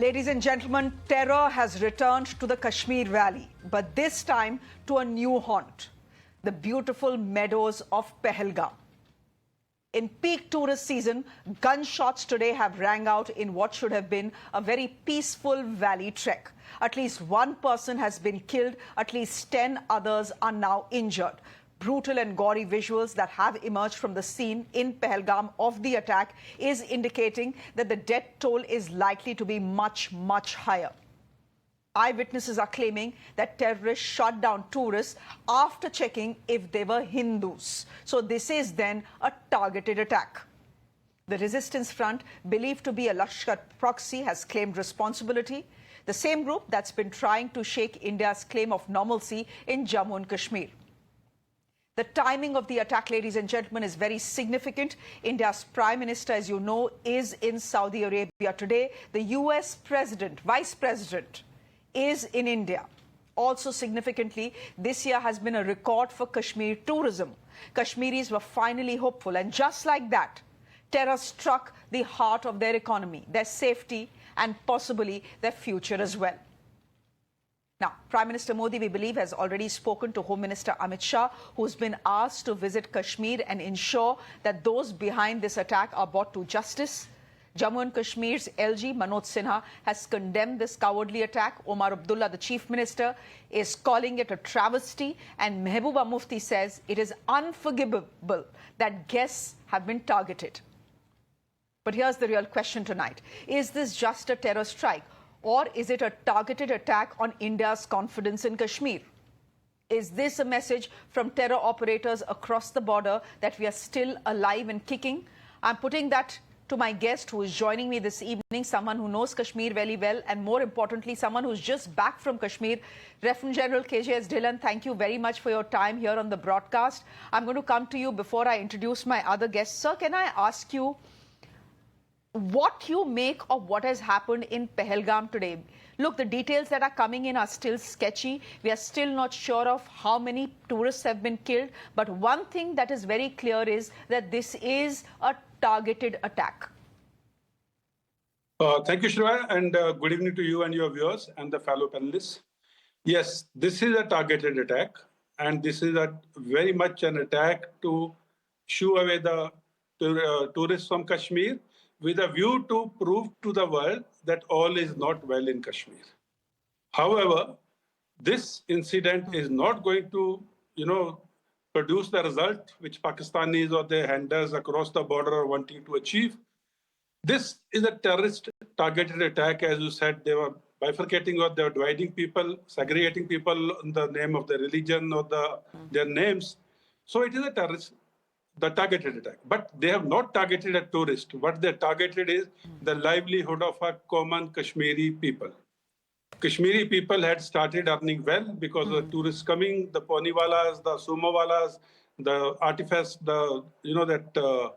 Ladies and gentlemen, terror has returned to the Kashmir Valley, but this time to a new haunt, the beautiful meadows of Pahalgam. In peak tourist season, gunshots today have rang out in what should have been a very peaceful valley trek. At least one person has been killed, at least 10 others are now injured. Brutal and gory visuals that have emerged from the scene in Pahalgam of the attack is indicating that the death toll is likely to be much, much higher. Eyewitnesses are claiming that terrorists shot down tourists after checking if they were Hindus. So this is then a targeted attack. The resistance front, believed to be a Lashkar proxy, has claimed responsibility. The same group that's been trying to shake India's claim of normalcy in Jammu and Kashmir. The timing of the attack, ladies and gentlemen, is very significant. India's Prime Minister, as you know, is in Saudi Arabia today. The US President, Vice President, is in India. Also significantly, this year has been a record for Kashmir tourism. Kashmiris were finally hopeful, and just like that, terror struck the heart of their economy, their safety, and possibly their future as well. Now, Prime Minister Modi, we believe, has already spoken to Home Minister Amit Shah, who's been asked to visit Kashmir and ensure that those behind this attack are brought to justice. Jammu and Kashmir's LG Manoj Sinha has condemned this cowardly attack. Omar Abdullah, the Chief Minister, is calling it a travesty, and Mehbooba Mufti says it is unforgivable that guests have been targeted. But here's the real question tonight. Is this just a terror strike, or is it a targeted attack on India's confidence in Kashmir? Is this a message from terror operators across the border that we are still alive and kicking? I'm putting that to my guest who is joining me this evening, someone who knows Kashmir very well, and more importantly, someone who's just back from Kashmir. Lt Gen KJS Dhillon, thank you very much for your time here on the broadcast. I'm going to come to you before I introduce my other guests. Sir, can I ask you what you make of what has happened in Pahalgam today? Look, the details that are coming in are still sketchy. We are still not sure of how many tourists have been killed. But one thing that is very clear is that this is a targeted attack. Thank you, Shreya, and good evening to you and your viewers and the fellow panelists. Yes, this is a targeted attack, and this is a very much an attack to shoo away the tourists from Kashmir, with a view to prove to the world that all is not well in Kashmir. However, this incident is not going to, produce the result which Pakistanis or their handlers across the border are wanting to achieve. This is a terrorist targeted attack. As you said, they were bifurcating or they were dividing people, segregating people in the name of their religion or their names. So it is a terrorist. The targeted attack. But they have not targeted a tourist. What they targeted is the livelihood of a common Kashmiri people. Kashmiri people had started earning well because of the tourists coming, the poniwalas, the sumowalas, the artifice, namda,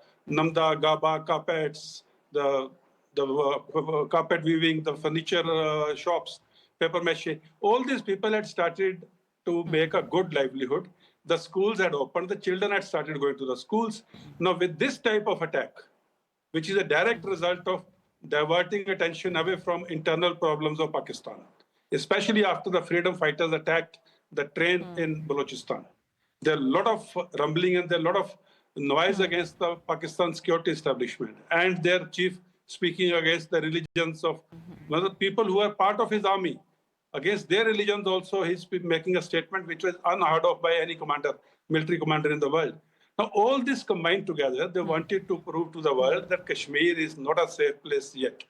gaba, carpets, the carpet weaving, the furniture shops, paper mache. All these people had started to make a good livelihood. The schools had opened, the children had started going to the schools. Now, with this type of attack, which is a direct result of diverting attention away from internal problems of Pakistan, especially after the freedom fighters attacked the train in Balochistan. There are a lot of rumbling and there are a lot of noise against the Pakistan security establishment and their chief speaking against the religions of people who are part of his army. Against their religions also, he's been making a statement which was unheard of by any commander, military commander in the world. Now, all this combined together, they wanted to prove to the world that Kashmir is not a safe place yet.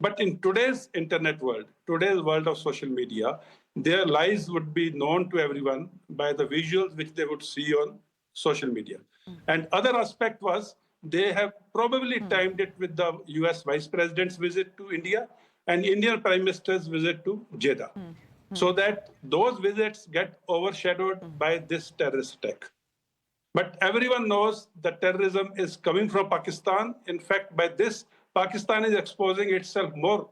But in today's internet world, today's world of social media, their lies would be known to everyone by the visuals which they would see on social media. And other aspect was they have probably timed it with the US Vice President's visit to India and Indian Prime Minister's visit to Jeddah, so that those visits get overshadowed by this terrorist attack. But everyone knows that terrorism is coming from Pakistan. In fact, by this, Pakistan is exposing itself more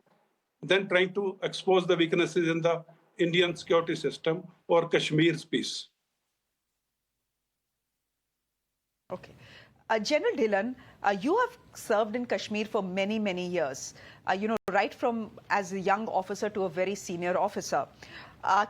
than trying to expose the weaknesses in the Indian security system or Kashmir's peace. Okay. General Dhillon, you have served in Kashmir for many, many years, right from as a young officer to a very senior officer.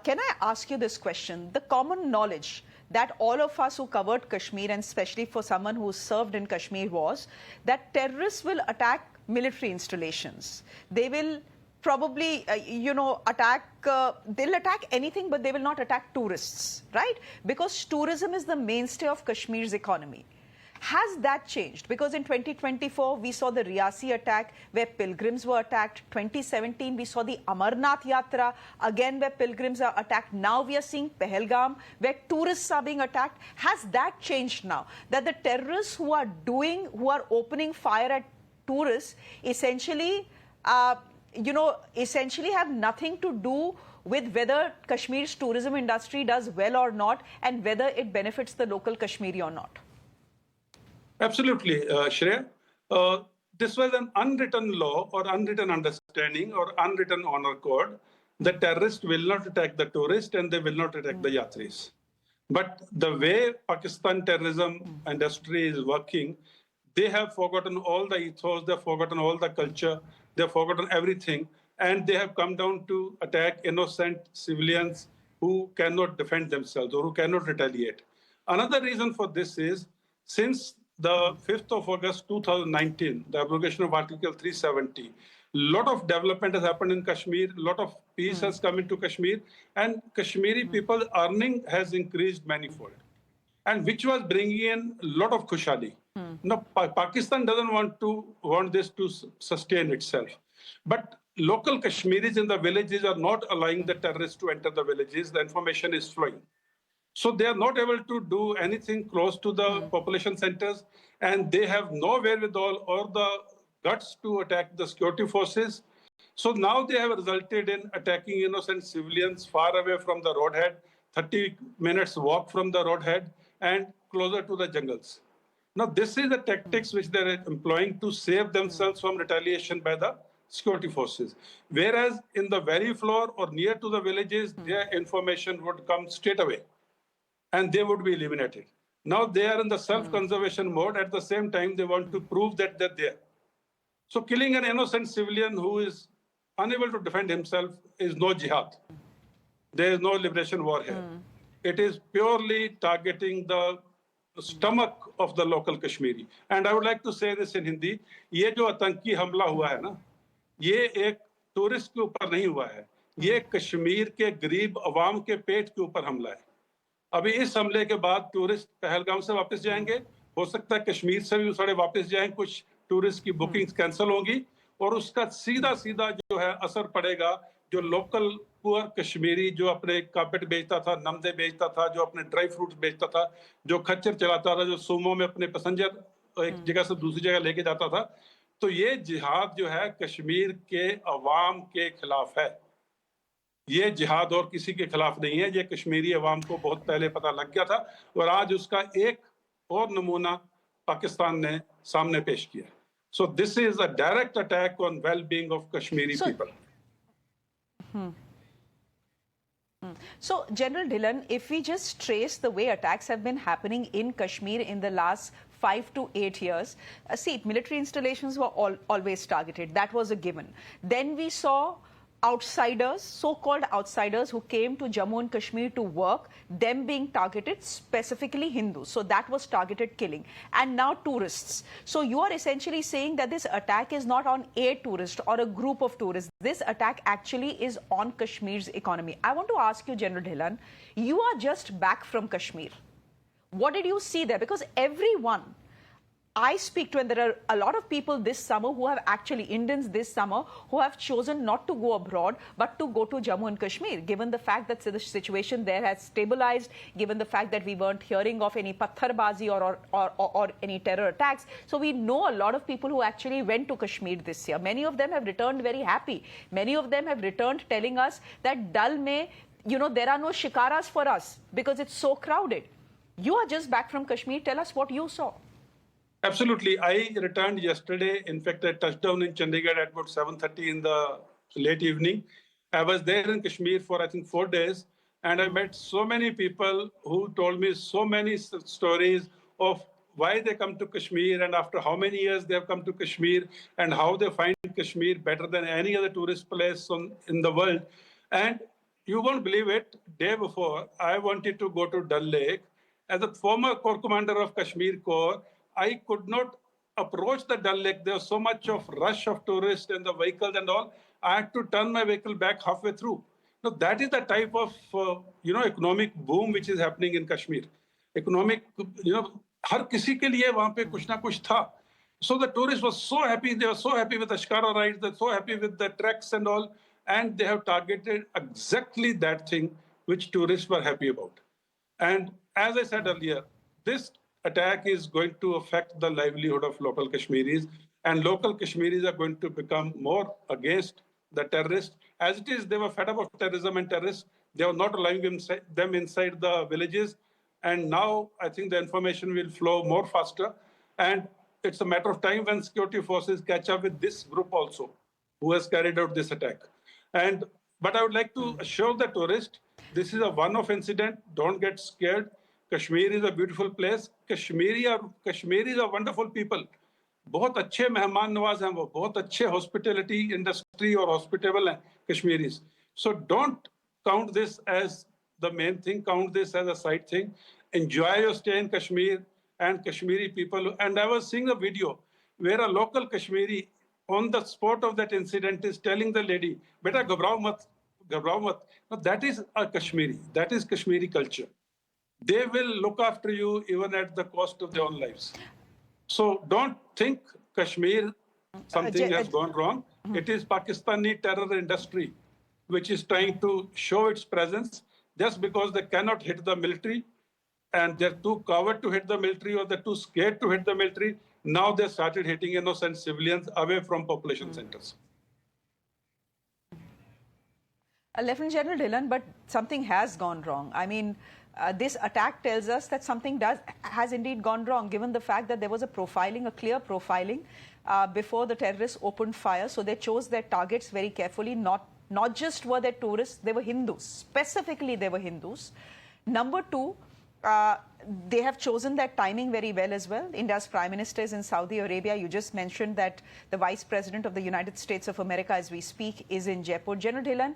Can I ask you this question? The common knowledge that all of us who covered Kashmir, and especially for someone who served in Kashmir, was that terrorists will attack military installations. They will probably, they'll attack anything, but they will not attack tourists, right? Because tourism is the mainstay of Kashmir's economy. Has that changed? Because in 2024, we saw the Riyasi attack where pilgrims were attacked. 2017, we saw the Amarnath Yatra, again where pilgrims are attacked. Now we are seeing Pahalgam, where tourists are being attacked. Has that changed now? That the terrorists who are opening fire at tourists essentially, essentially have nothing to do with whether Kashmir's tourism industry does well or not, and whether it benefits the local Kashmiri or not? Absolutely, Shreya. This was an unwritten law or unwritten understanding or unwritten honor code. The terrorists will not attack the tourist and they will not attack the yatris. But the way Pakistan terrorism industry is working, they have forgotten all the ethos, they've forgotten all the culture, they've forgotten everything, and they have come down to attack innocent civilians who cannot defend themselves or who cannot retaliate. Another reason for this is, since the 5th of August 2019, the abrogation of Article 370, a lot of development has happened in Kashmir, a lot of peace has come into Kashmir, and Kashmiri people's earning has increased manifold, and which was bringing in a lot of khushali. Now, Pakistan doesn't want this to sustain itself. But local Kashmiris in the villages are not allowing the terrorists to enter the villages. The information is flowing. So they are not able to do anything close to the population centers, and they have no wherewithal or the guts to attack the security forces. So now they have resulted in attacking innocent civilians far away from the roadhead, 30 minutes walk from the roadhead and closer to the jungles. Now, this is the tactics which they are employing to save themselves from retaliation by the security forces. Whereas in the valley floor or near to the villages, their information would come straight away and they would be eliminated. Now they are in the self-conservation mode. At the same time, they want to prove that they're there. So killing an innocent civilian who is unable to defend himself is no jihad. There is no liberation war here. It is purely targeting the stomach of the local Kashmiri. And I would like to say this in Hindi, ये जो आतंकी हमला हुआ है ना, ये एक tourist के ऊपर नहीं हुआ है, ये कश्मीर के गरीब अवाम के पेट के ऊपर हमला है. अभी इस हमले के बाद टूरिस्ट पहलगाम से वापस जाएंगे, हो सकता है कश्मीर से भी सारे वापस जाएं, कुछ टूरिस्ट की बुकिंग्स कैंसिल होंगी और उसका सीधा सीधा जो है असर पड़ेगा जो लोकल पुअर कश्मीरी जो अपने कारपेट बेचता था, नमदे बेचता था, जो अपने ड्राई फ्रूट्स बेचता था, जो खच्चर चलाता था, जो सुमो में अपने पैसेंजर एक जगह से दूसरी जगह लेके जाता था. तो ये जिहाद जो है कश्मीर के अवाम के खिलाफ है. ये जिहाद और किसी के खिलाफ नहीं है. ये कश्मीरी अवाम को बहुत पहले पता लग गया था और आज उसका एक और नमूना पाकिस्तान ने सामने पेश किया. So this is a direct attack on well-being of Kashmiri people. So, General Dhillon, if we just trace the way attacks have been happening in Kashmir in the last 5 to 8 years, see, military installations were always targeted. That was a given. Then we saw outsiders, so-called outsiders who came to Jammu and Kashmir to work, them being targeted, specifically Hindus. So that was targeted killing. And now tourists. So you are essentially saying that this attack is not on a tourist or a group of tourists. This attack actually is on Kashmir's economy. I want to ask you, General Dhillon, you are just back from Kashmir. What did you see there? Because everyone I speak to, and there are a lot of people this summer who have actually, Indians this summer, who have chosen not to go abroad, but to go to Jammu and Kashmir, given the fact that the situation there has stabilized, given the fact that we weren't hearing of any patharbazi or any terror attacks. So we know a lot of people who actually went to Kashmir this year. Many of them have returned very happy. Many of them have returned telling us that Dal mein, there are no shikaras for us because it's so crowded. You are just back from Kashmir. Tell us what you saw. Absolutely. I returned yesterday. In fact, I touched down in Chandigarh at about 7:30 in the late evening. I was there in Kashmir for, I think, 4 days. And I met so many people who told me so many stories of why they come to Kashmir and after how many years they have come to Kashmir and how they find Kashmir better than any other tourist place in the world. And you won't believe it, day before, I wanted to go to Dal Lake. As a former Corps Commander of Kashmir Corps, I could not approach the Dal Lake. There was so much of rush of tourists and the vehicles and all. I had to turn my vehicle back halfway through. Now, that is the type of, economic boom which is happening in Kashmir. Economic, हर किसी के लिए वहाँ पे कुछ ना कुछ था. So the tourists were so happy. They were so happy with the Shikara rides. They're so happy with the treks and all. And they have targeted exactly that thing which tourists were happy about. And as I said earlier, this attack is going to affect the livelihood of local Kashmiris. And local Kashmiris are going to become more against the terrorists. As it is, they were fed up of terrorism and terrorists. They were not allowing them inside the villages. And now I think the information will flow more faster. And it's a matter of time when security forces catch up with this group also, who has carried out this attack. But I would like to assure the tourist, this is a one-off incident. Don't get scared. Kashmir is a beautiful place. Kashmiris are wonderful people. बहुत अच्छे मेहमान नवाज हैं वो, बहुत अच्छे hospitality industry और hospitable हैं Kashmiris. So don't count this as the main thing. Count this as a side thing. Enjoy your stay in Kashmir and Kashmiri people. And I was seeing a video where a local Kashmiri on the spot of that incident is telling the lady, "Beta ghabrao mat, ghabrao mat." Now, that is a Kashmiri. That is Kashmiri culture. They will look after you even at the cost of their own lives. So don't think Kashmir, something has gone wrong. It is Pakistani terror industry which is trying to show its presence just because they cannot hit the military and they're too coward to hit the military or they're too scared to hit the military. Now they started hitting innocent civilians away from population centers. Lieutenant General Dhillon, but something has gone wrong. I mean, this attack tells us that something has indeed gone wrong, given the fact that there was a clear profiling before the terrorists opened fire. So they chose their targets very carefully. Not just were they tourists, they were Hindus. Specifically, they were Hindus. Number two, they have chosen that timing very well as well. India's Prime Minister is in Saudi Arabia. You just mentioned that the Vice President of the United States of America, as we speak, is in Jaipur. General Dhillon,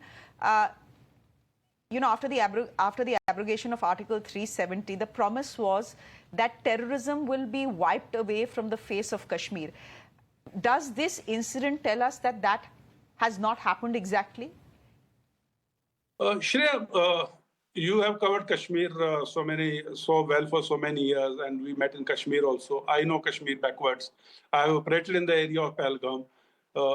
after the abrogation of Article 370, the promise was that terrorism will be wiped away from the face of Kashmir. Does this incident tell us that that has not happened exactly? Shreya, you have covered Kashmir so well for so many years, and we met in Kashmir also. I know Kashmir backwards. I have operated in the area of Pahalgam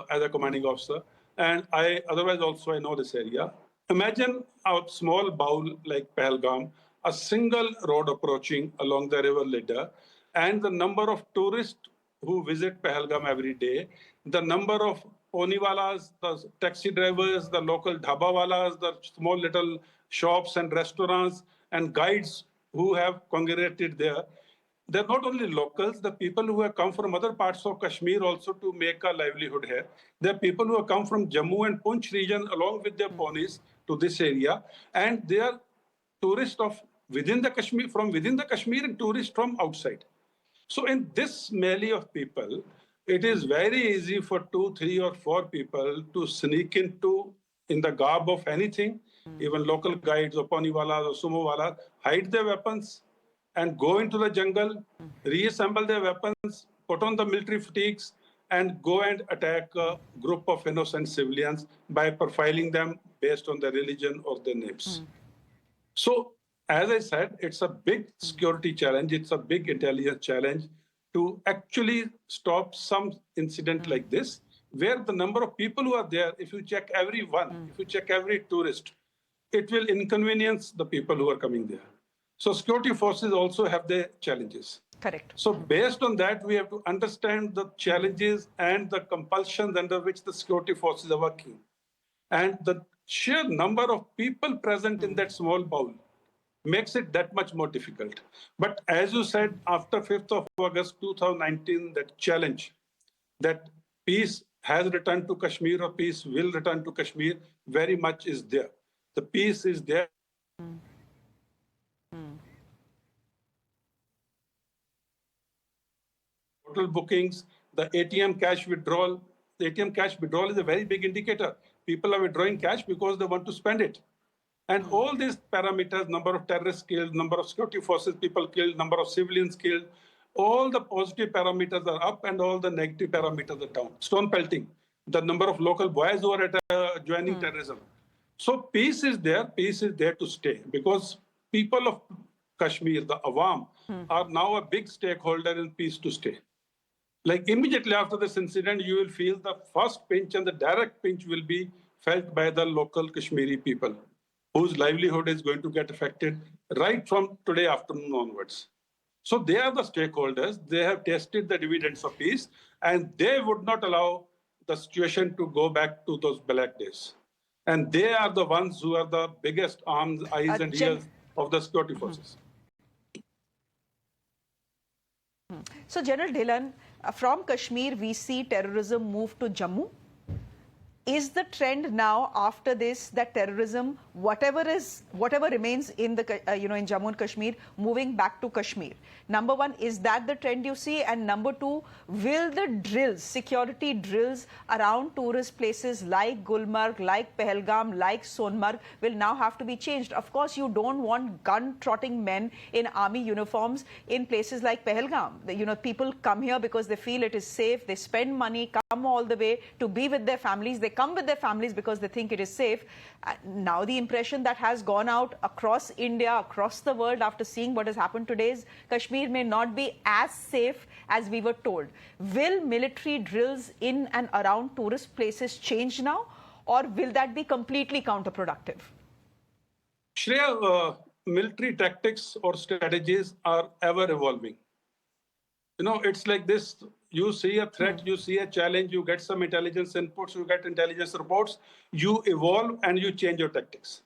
as a commanding officer, and I know this area. Imagine a small bowl like Pahalgam, a single road approaching along the river Lidda, and the number of tourists who visit Pahalgam every day, the number of poniwalas, the taxi drivers, the local dhabawalas, the small little shops and restaurants and guides who have congregated there. They're not only locals, the people who have come from other parts of Kashmir also to make a livelihood here. There are people who have come from Jammu and Punch region along with their ponies to this area, and they are tourists within the Kashmir and tourists from outside. So in this melee of people, it is very easy for 2, 3, or 4 people to sneak in the garb of anything, even local guides or poniwalas or sumowalas, hide their weapons and go into the jungle, reassemble their weapons, put on the military fatigues, and go and attack a group of innocent civilians by profiling them based on their religion or their names. So, as I said, it's a big security challenge. It's a big intelligence challenge to actually stop some incident like this, where the number of people who are there, if you check everyone, if you check every tourist, it will inconvenience the people who are coming there. So security forces also have their challenges. Correct. So based on that, we have to understand the challenges and the compulsions under which the security forces are working. And the sheer number of people present in that small bowl makes it that much more difficult. But as you said, after 5th of August 2019, that challenge, that peace has returned to Kashmir or peace will return to Kashmir, very much is there. The peace is there. hotel bookings, the ATM cash withdrawal. The ATM cash withdrawal is a very big indicator. People are withdrawing cash because they want to spend it. And all these parameters, number of terrorists killed, number of security forces people killed, number of civilians killed, all the positive parameters are up and all the negative parameters are down. Stone pelting, the number of local boys who are joining terrorism. So peace is there to stay because people of Kashmir, the Awam, are now a big stakeholder in peace to stay. Like immediately after this incident, you will feel the first pinch and the direct pinch will be felt by the local Kashmiri people, whose livelihood is going to get affected right from today afternoon onwards. So they are the stakeholders. They have tasted the dividends of peace, and they would not allow the situation to go back to those black days. And they are the ones who are the biggest arms, eyes, and ears of the security forces. So, General Dhillon, from Kashmir, we see terrorism move to Jammu. Is the trend now after this that terrorism, whatever remains in the in Jammu and Kashmir, moving back to Kashmir? Number one, is that the trend you see? And number two, will the drills, security drills around tourist places like Gulmarg, like Pahalgam, like Sonmarg, will now have to be changed? Of course, you don't want gun-trotting men in army uniforms in places like Pahalgam. People come here because they feel it is safe. They spend money, come all the way to be with their families. They come with their families because they think it is safe. Now the impression that has gone out across India, across the world after seeing what has happened today is Kashmir may not be as safe as we were told. Will military drills in and around tourist places change now, or will that be completely counterproductive? Shreya, military tactics or strategies are ever evolving. It's like this. You see a threat, you see a challenge, you get some intelligence inputs, you get intelligence reports, you evolve and you change your tactics.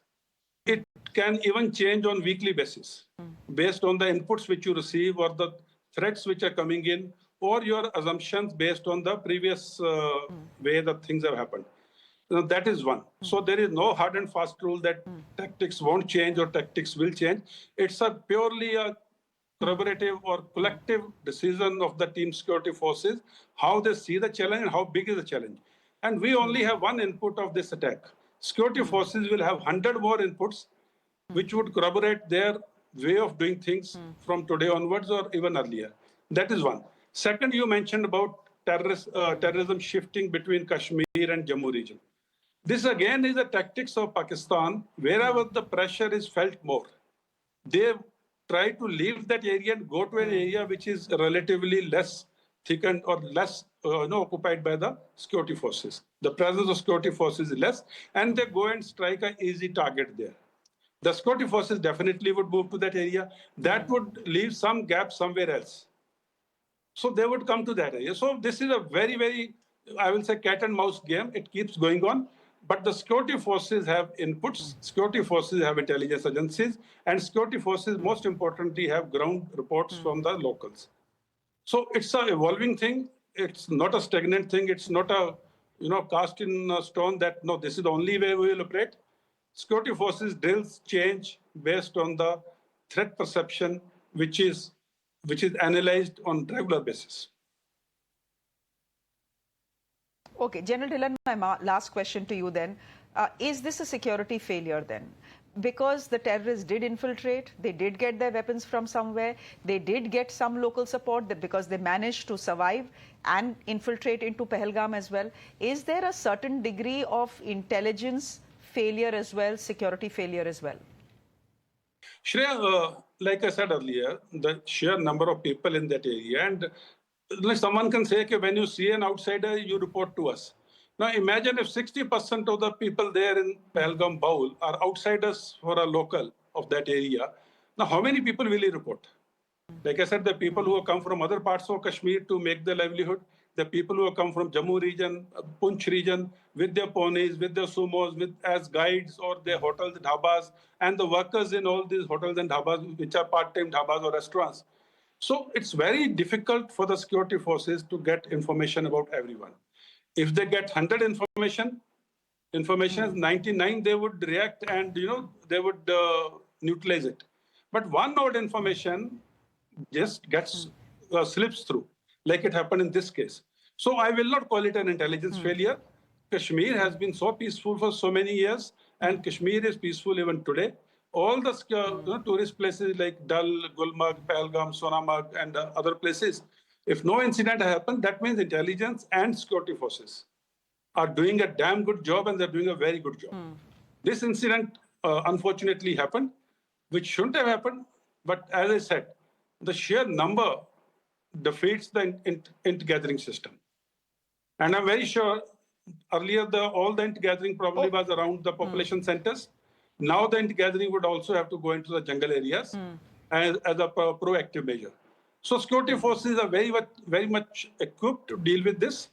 It can even change on weekly basis based on the inputs which you receive or the threats which are coming in or your assumptions based on the previous way that things have happened. That is one. So there is no hard and fast rule that tactics won't change or tactics will change. It's purely a collaborative or collective decision of the team security forces, how they see the challenge and how big is the challenge. And we only have one input of this attack. Security forces will have 100 more inputs, which would corroborate their way of doing things from today onwards or even earlier. That is one. Second, you mentioned about terrorism shifting between Kashmir and Jammu region. This again is a tactics of Pakistan. Wherever the pressure is felt more, they try to leave that area and go to an area which is relatively less thickened or less occupied by the security forces. The presence of security forces is less, and they go and strike an easy target there. The security forces definitely would move to that area. That would leave some gap somewhere else. So they would come to that area. So this is a very, very, I will say, cat and mouse game. It keeps going on. But the security forces have inputs, security forces have intelligence agencies, and security forces, most importantly, have ground reports from the locals. So it's an evolving thing. It's not a stagnant thing. It's not a, cast in stone that, no, this is the only way we will operate. Security forces drills change based on the threat perception, which is analyzed on regular basis. Okay, General Dhillon, my last question to you then. Is this a security failure then? Because the terrorists did infiltrate, they did get their weapons from somewhere, they did get some local support because they managed to survive and infiltrate into Pahalgam as well. Is there a certain degree of intelligence failure as well, security failure as well? Shreya, like I said earlier, the sheer number of people in that area, and someone can say that when you see an outsider, you report to us. Now imagine if 60% of the people there in Pahalgam Baul are outsiders for a local of that area. Now how many people will he report? Like I said, the people who have come from other parts of Kashmir to make their livelihood, the people who have come from Jammu region, Punch region, with their ponies, with their sumos, as guides or their hotels and dhabas, and the workers in all these hotels and dhabas, which are part-time dhabas or restaurants. So it's very difficult for the security forces to get information about everyone. If they get 100 information is 99, they would react and, they would neutralize it. But one node information just gets slips through. like it happened in this case. So I will not call it an intelligence failure. Kashmir has been so peaceful for so many years, and Kashmir is peaceful even today. All the tourist places like Dal, Gulmarg, Pahalgam, Sonamag, and other places, if no incident happened, that means intelligence and security forces are doing a damn good job, and they're doing a very good job. This incident unfortunately happened, which shouldn't have happened. But as I said, the sheer number defeats the int-gathering system. And I'm very sure earlier all the int-gathering probably was around the population centers. Now the int-gathering would also have to go into the jungle areas as a proactive measure. So security forces are very much equipped to deal with this.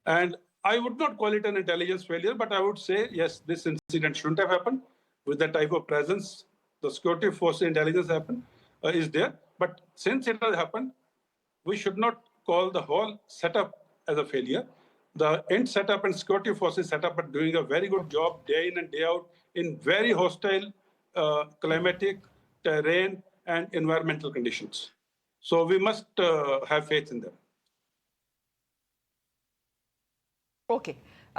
And I would not call it an intelligence failure, but I would say, yes, this incident shouldn't have happened with the type of presence the security force intelligence is there. But since it has happened, we should not call the whole setup as a failure. The int setup and security forces setup are doing a very good job day in and day out in very hostile climatic, terrain, and environmental conditions. So we must have faith in them. Okay.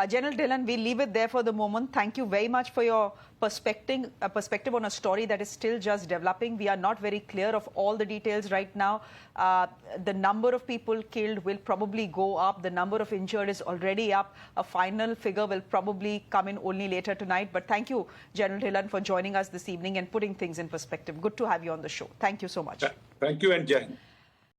General Dhillon, we'll leave it there for the moment. Thank you very much for your perspective on a story that is still just developing. We are not very clear of all the details right now. The number of people killed will probably go up. The number of injured is already up. A final figure will probably come in only later tonight. But thank you, General Dhillon, for joining us this evening and putting things in perspective. Good to have you on the show. Thank you so much. Thank you, and Jai Hind.